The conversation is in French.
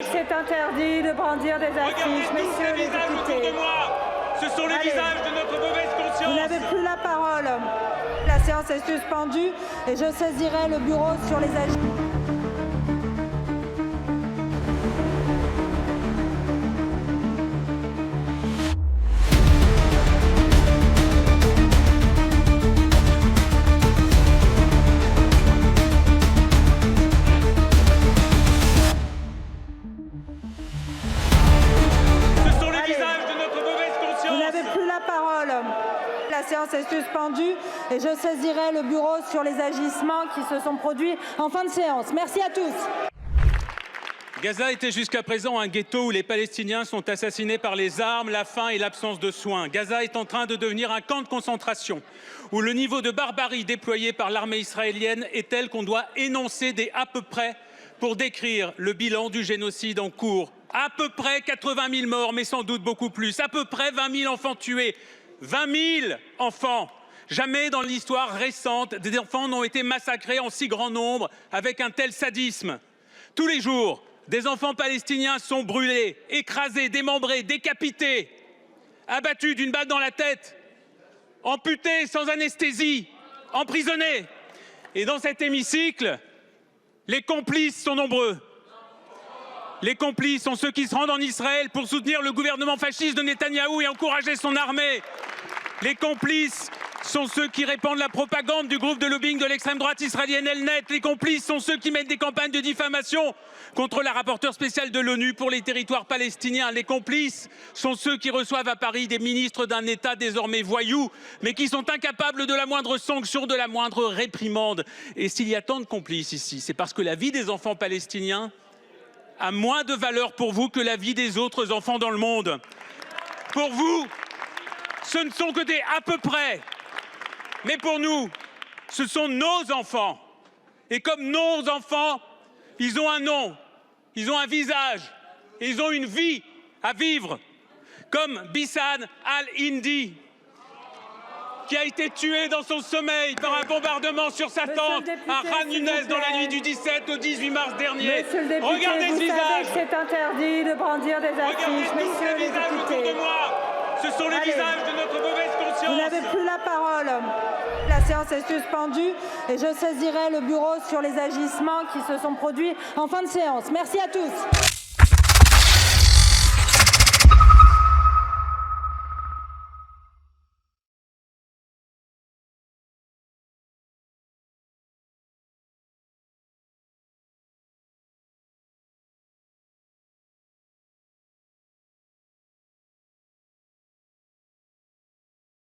C'est interdit de brandir des affiches, messieurs les députés. Ce sont les Allez. visages de notre mauvaise conscience. Vous n'avez plus la parole. La séance est suspendue et je saisirai le bureau sur les agissements. Ce sont les visages de notre mauvaise conscience. Vous n'avez plus la parole. La séance est suspendue et je saisirai le bureau sur les agissements qui se sont produits en fin de séance. Merci à tous. Gaza était jusqu'à présent un ghetto où les Palestiniens sont assassinés par les armes, la faim et l'absence de soins. Gaza est en train de devenir un camp de concentration où le niveau de barbarie déployé par l'armée israélienne est tel qu'on doit énoncer des à peu près pour décrire le bilan du génocide en cours. À peu près 80 000 morts, mais sans doute beaucoup plus. À peu près 20 000 enfants tués. 20 000 enfants. Jamais dans l'histoire récente, des enfants n'ont été massacrés en si grand nombre avec un tel sadisme. Tous les jours, des enfants palestiniens sont brûlés, écrasés, démembrés, décapités, abattus d'une balle dans la tête, amputés sans anesthésie, emprisonnés. Et dans cet hémicycle, les complices sont nombreux. Les complices sont ceux qui se rendent en Israël pour soutenir le gouvernement fasciste de Netanyahou et encourager son armée. Les complices sont ceux qui répandent la propagande du groupe de lobbying de l'extrême droite israélienne Elnet. Les complices sont ceux qui mènent des campagnes de diffamation contre la rapporteure spéciale de l'ONU pour les territoires palestiniens. Les complices sont ceux qui reçoivent à Paris des ministres d'un État désormais voyou, mais qui sont incapables de la moindre sanction, de la moindre réprimande. Et s'il y a tant de complices ici, c'est parce que la vie des enfants palestiniens a moins de valeur pour vous que la vie des autres enfants dans le monde. Pour vous, ce ne sont que des à peu près. Mais pour nous, ce sont nos enfants. Et comme nos enfants, ils ont un nom, ils ont un visage, ils ont une vie à vivre. Comme Bissane Al-Hindi, qui a été tué dans son sommeil par un bombardement sur sa tente à Khan Younes dans la nuit du 17 au 18 mars dernier. Monsieur le député, Regardez ce visage. c'est interdit de brandir des affiches, Regardez tous messieurs ces les visages autour députés. de moi. Ce sont les Allez. visages de notre mauvaise conscience. Vous n'avez plus la parole. La séance est suspendue et je saisirai le bureau sur les agissements qui se sont produits en fin de séance. Merci à tous.